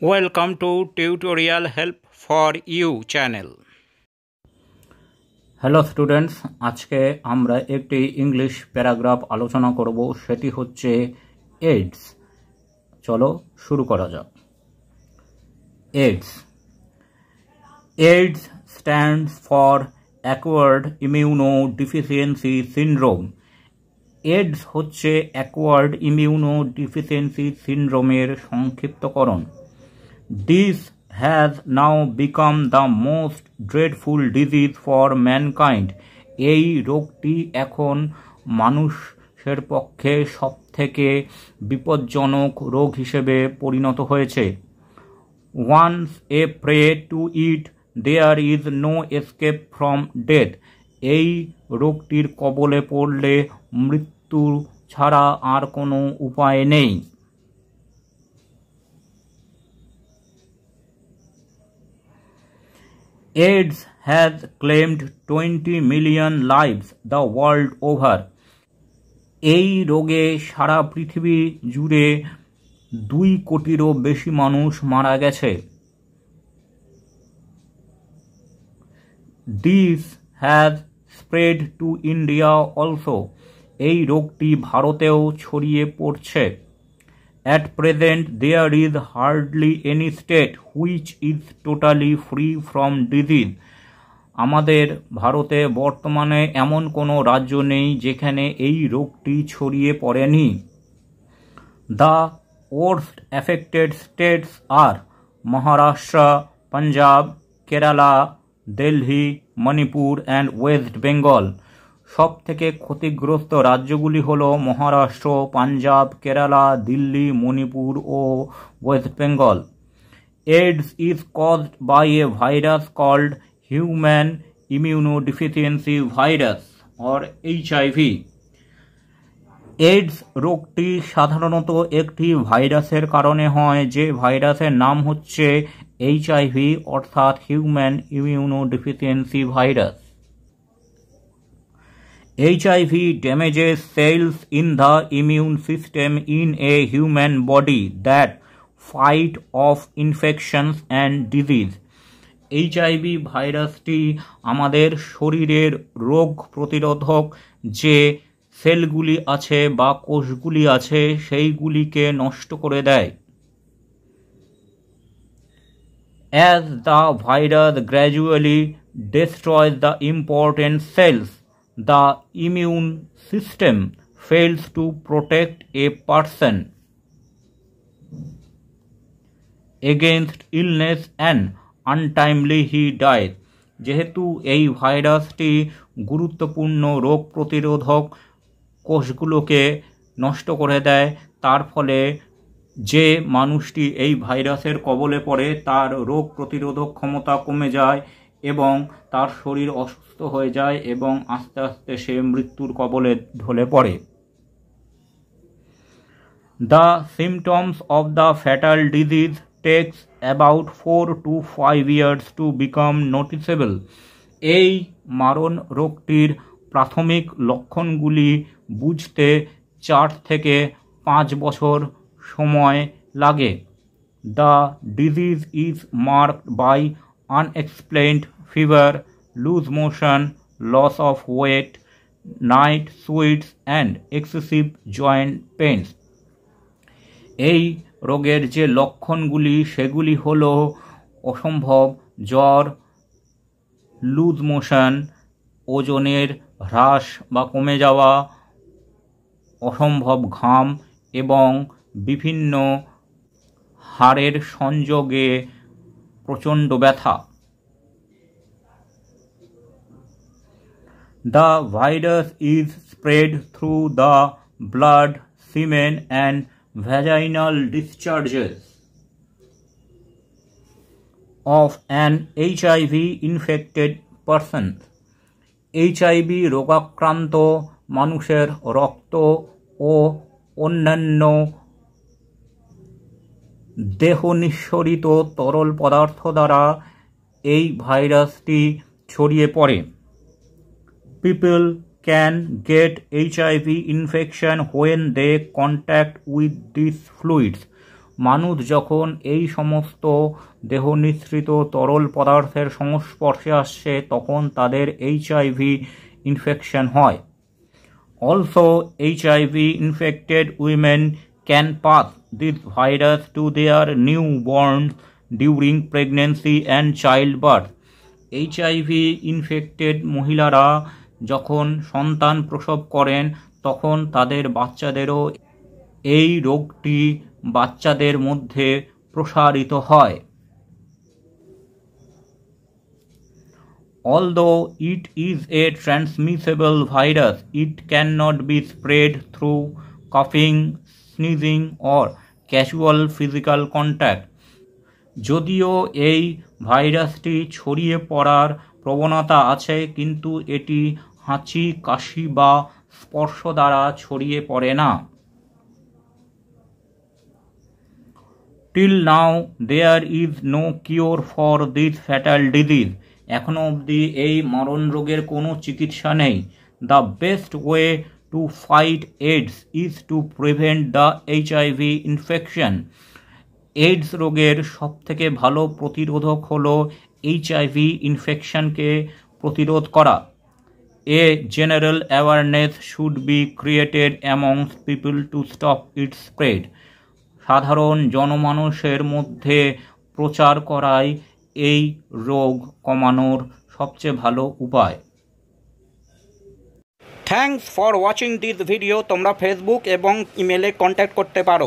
Welcome to Tutorial Help for You channel. Hello students, আজকে আমরা একটি ইংলিশ প্যারাগ্রাফ আলোচনা করব, সেটি হচ্ছে এইডস। চলো শুরু করা যাক। AIDS AIDS stands for acquired immunodeficiency syndrome. AIDS হচ্ছে অ্যাকোয়ার্ড ইমিউনোডিফিসিয়েন্সি সিনড্রোমের সংক্ষিপ্তকরণ। This has now become the most dreadful disease for mankind. এই রোগটি এখন মানুষের পক্ষে সবথেকে বিপজ্জনক রোগ হিসেবে পরিণত হয়েছে। Once a prey to it, there is no escape from death. এই রোগটির কবলে পড়লে মৃত্যু ছাড়া আর কোনো উপায় নেই। AIDS has claimed 20 million lives the world over. এই রোগে সারা পৃথিবী জুড়ে 2 কোটিরও বেশি মানুষ মারা গেছে। This has spread to India also. এই রোগটি ভারতেও ছড়িয়ে পড়ছে। At present, there is hardly any state which is totally free from disease. আমাদের ভারতে বর্তমানে এমন কোনো রাজ্য নেই যেখানে এই রোগটি ছড়িয়ে পড়েনি। The worst affected states are Maharashtra, Punjab, Kerala, Delhi, Manipur and West Bengal. সব থেকে ক্ষতিগ্রস্ত রাজ্যগুলি হল মহারাষ্ট্র, পাঞ্জাব, কেরালা, দিল্লি, মণিপুর ও West Bengal. AIDS is caused by a virus called human immunodeficiency virus or HIV. AIDS রোগটি সাধারণত একটি ভাইরাসের কারণে হয়, যে ভাইরাসের নাম হচ্ছে HIV অর্থাৎ human immunodeficiency virus. HIV damages cells in the immune system in a human body that fight off infections and disease. HIV ভাইরাসটি আমাদের শরীরের রোগ প্রতিরোধক যে সেলগুলি আছে বা কোষগুলি আছে সেইগুলিকে নষ্ট করে দেয়। As the virus gradually destroys the important cells, the immune system fails to protect a person against illness and untimely he dies. যেহেতু এই ভাইরাসটি গুরুত্বপূর্ণ রোগ প্রতিরোধক কোষগুলোকে নষ্ট করে দেয়, তার ফলে যে মানুষটি এই ভাইরাসের কবলে পড়ে তার রোগ প্রতিরোধক ক্ষমতা কমে যায় এবং তার শরীর অসুস্থ হয়ে যায় এবং আস্তে আস্তে সে মৃত্যুর কবলে ঢলে পড়ে। The symptoms of the fatal disease takes about 4 to 5 years to become noticeable. এই মারণ রোগটির প্রাথমিক লক্ষণগুলি বুঝতে 4 থেকে 5 বছর সময় লাগে। The disease is marked by unexplained fever, loose motion, loss of weight, night sweats and excessive joint pains. এই রোগের যে লক্ষণগুলি সেগুলি হলো অসম্ভব জ্বর, লুজ মোশন, ওজনের হ্রাস বা কমে যাওয়া, অসম্ভব ঘাম এবং বিভিন্ন হাড়ের সংযোগে প্রচণ্ড ব্যথা। The virus is spread through the blood, semen and vaginal discharges of an HIV infected person. HIV রোগাক্রান্ত মানুষের রক্ত ও অন্যান্য দেহ নিঃসরিত তরল পদার্থ দ্বারা এই ভাইরাসটি ছড়িয়ে পড়ে। People can get HIV infection when they contact with these fluids. মানুষ যখন এই সমস্ত দেহ নিঃসৃত তরল পদার্থের সংস্পর্শে আসছে তখন তাদের এইচআইভি ইনফেকশন হয়। Also HIV infected women can pass this virus to their newborns during pregnancy and child birth. HIV infected মহিলারা যখন সন্তান প্রসব করেন তখন তাদের বাচ্চাদেরও এই রোগটি বাচ্চাদের মধ্যে প্রসারিত হয়। Although it is a transmissible virus, it cannot be spread through coughing, sneezing or casual physical contact. যদিও এই ভাইরাসটি ছড়িয়ে পড়ার প্রবণতা আছে কিন্তু এটি হাঁচি, কাশি বা স্পর্শ দ্বারা ছড়িয়ে পড়ে না। Till now there is no cure for this fatal disease. এখনো অবধি এই মরণ রোগের কোনো চিকিৎসা নেই। The best way to fight AIDS is to prevent the HIV infection. AIDS রোগের সবথেকে ভালো প্রতিরোধক হলো এইচআইভি ইনফেকশনকে প্রতিরোধ করা। A general awareness should be created amongst people to stop its spread. সাধারণ জনমানুষের মধ্যে প্রচার করাই এই রোগ কমানোর সবচেয়ে ভালো উপায়। Thanks for watching this video. তোমরা ফেসবুক এবং ইমেলে কন্ট্যাক্ট করতে পারো।